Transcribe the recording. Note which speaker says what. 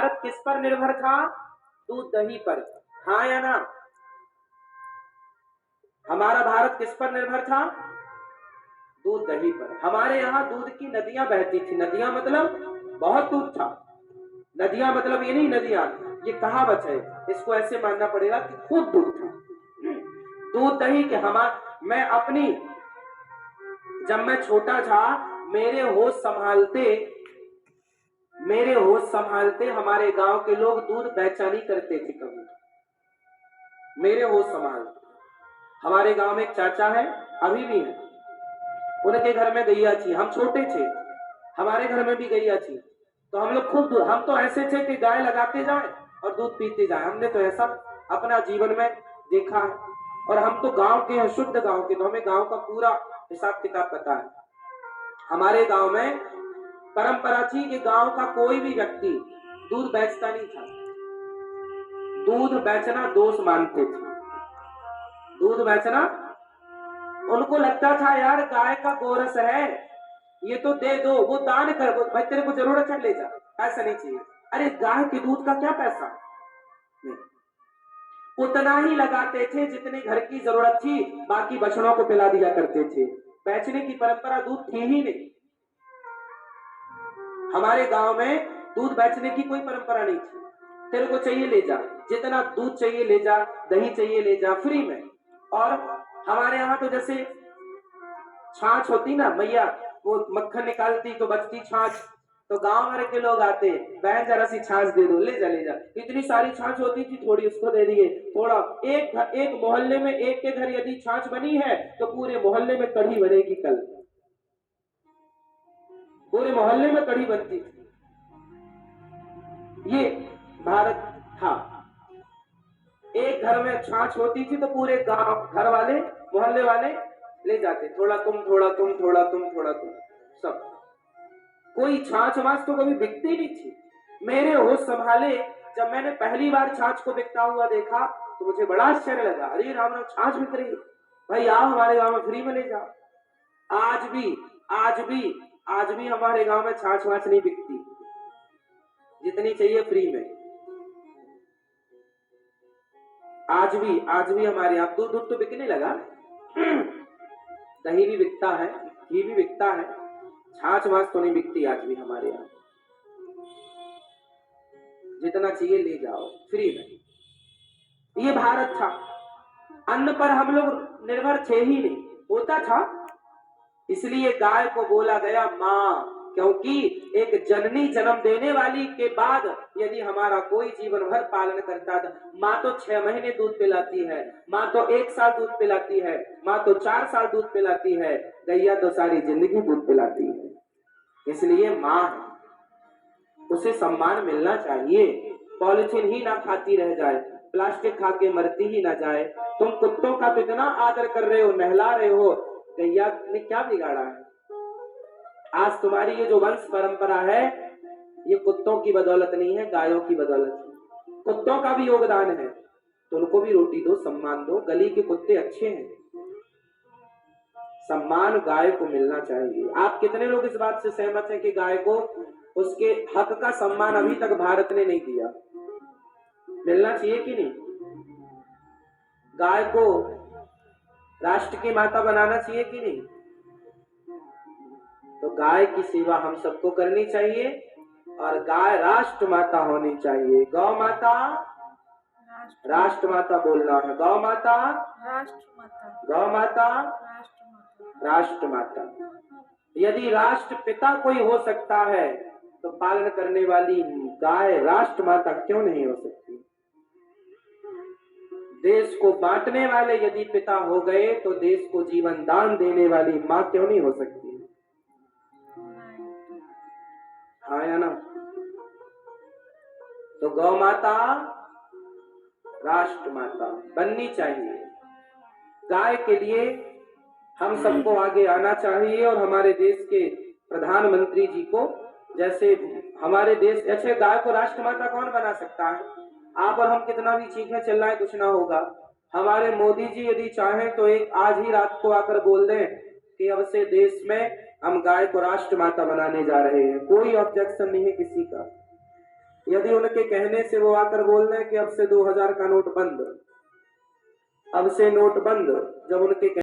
Speaker 1: भारत किस पर निर्भर था? दूध दही पर। हाँ या ना? हमारा भारत किस पर निर्भर था? दूध दही पर। हमारे यहाँ दूध की नदियां बहती थी। नदियां मतलब बहुत दूध था। नदियां मतलब ये नहीं नदियां, ये कहावत है, इसको ऐसे मानना पड़ेगा कि खूब दूध था। दूध दही के मैं अपनी, जब मैं छोटा था, मेरे होश संभालते हमारे गांव के लोग दूध बेचानी करते थे। कभी मेरे होश संभालते हमारे गांव में एक चाचा है, अभी भी है, उनके घर में गैया थी। हम छोटे थे, हमारे घर में भी गैया थी, तो हम लोग खूब दूध, हम तो ऐसे थे कि गाय लगाते जाए और दूध पीते जाए। हमने तो ऐसा अपना जीवन में देखा है। और हम तो गांव के हैं, शुद्ध गांव के, तो हमें गांव का पूरा हिसाब किताब पता है। हमारे गांव में परंपरा थी कि गांव का कोई भी व्यक्ति दूध बेचता नहीं था। दूध बेचना दोष मानते थे। दूध बेचना, उनको लगता था यार गाय का गोरस है, ये तो दे दो, वो दान कर, वो भाई तेरे को जरूरत है ले जा, पैसा नहीं चाहिए। अरे गाय के दूध का क्या पैसा? नहीं, उतना ही लगाते थे जितने घर की जरूरत थी, बाकी बछड़ों को पिला दिया करते थे। बेचने की परंपरा दूध थी ही नहीं। हमारे गांव में दूध बेचने की कोई परंपरा नहीं थी। तेरे को चाहिए ले जा, जितना दूध चाहिए ले जा, दही चाहिए ले जा, फ्री में। और हमारे यहाँ तो जैसे छाछ होती ना, मैया वो मक्खन निकालती तो बचती छाछ, तो गांव भर के लोग आते, बहन जरा सी छाछ दे दो, ले जा ले जा। इतनी सारी छाछ होती थी, थोड़ी उसको दे दिए, थोड़ा। एक मोहल्ले में एक के घर यदि छाछ बनी है तो पूरे मोहल्ले में कढ़ी बनेगी। कल पूरे मोहल्ले में कढ़ी बनती थी। ये भारत था। एक घर में छाछ होती थी तो पूरे गांव, घर वाले, मोहल्ले वाले ले जाते, थोड़ा तुम, थोड़ा तुम, थोड़ा तुम, थोड़ा तुम, सब। कोई छाछ वाछ तो कभी बिकती नहीं थी। मेरे होश संभाले जब मैंने पहली बार छाछ को बिकता हुआ देखा तो मुझे बड़ा आश्चर्य लगा। अरे राम राम, छाछ बिक रही है, भाई आओ हमारे गांव में फ्री में ले जाओ। आज भी हमारे गांव में छाछ वाछ नहीं बिकती, जितनी चाहिए फ्री में। आज भी हमारे यहाँ दूध तो बिकने लगा, दही भी बिकता है, घी भी बिकता है, छाछ वाछ तो नहीं बिकती आज भी हमारे यहाँ। जितना चाहिए ले जाओ फ्री में। ये भारत था। अन्न पर हम लोग निर्भर थे ही नहीं, होता था। इसलिए गाय को बोला गया माँ, क्योंकि एक जननी जन्म देने वाली के बाद यदि हमारा कोई जीवन भर पालन करता था, माँ तो 6 महीने दूध पिलाती है, माँ तो 1 साल दूध पिलाती है, माँ तो 4 साल दूध पिलाती है, गैया तो सारी जिंदगी दूध पिलाती है। इसलिए माँ है, उसे सम्मान मिलना चाहिए। पॉलिथीन ही ना खाती रह जाए, प्लास्टिक खा के मरती ही ना जाए। तुम कुत्तों का तो इतना आदर कर रहे हो, नहला रहे हो, गैया ने क्या बिगाड़ा है? आज तुम्हारी ये जो वंश परंपरा है, ये कुत्तों की बदौलत नहीं है, गायों की बदौलत है। कुत्तों का भी योगदान है, तो उनको भी रोटी दो, सम्मान दो। गली के कुत्ते अच्छे हैं, सम्मान गाय को मिलना चाहिए। आप कितने लोग इस बात से सहमत हैं कि गाय को उसके हक का सम्मान अभी तक भारत ने नहीं दिया? मिलना चाहिए कि नहीं? गाय को राष्ट्र की माता बनाना चाहिए कि नहीं? तो गाय की सेवा हम सबको करनी चाहिए और गाय राष्ट्र माता होनी चाहिए। गौ माता राष्ट्र माता बोलना है, गौ माता राष्ट्र माता, गौ माता राष्ट्र माता। यदि राष्ट्र पिता कोई हो सकता है तो पालन करने वाली गाय राष्ट्र माता क्यों नहीं हो सकती? देश को बांटने वाले यदि पिता हो गए तो देश को जीवन दान देने वाली माँ क्यों नहीं हो सकती? हाँ या ना? तो गौ माता राष्ट्र माता बननी चाहिए। गाय के लिए हम सबको आगे आना चाहिए और हमारे देश के प्रधानमंत्री जी को, जैसे हमारे देश, ऐसे गाय को राष्ट्र माता कौन बना सकता है? आप और हम कितना भी चीखें चिल्लाएं कुछ ना होगा। हमारे मोदी जी यदि चाहें तो एक आज ही रात को आकर बोल दें कि अब से देश में हम गाय को राष्ट्र माता बनाने जा रहे हैं, कोई ऑब्जेक्शन नहीं है किसी का। यदि उनके कहने से वो आकर बोल रहे हैं कि अब से 2000 का नोट बंद, अब से नोट बंद, जब उनके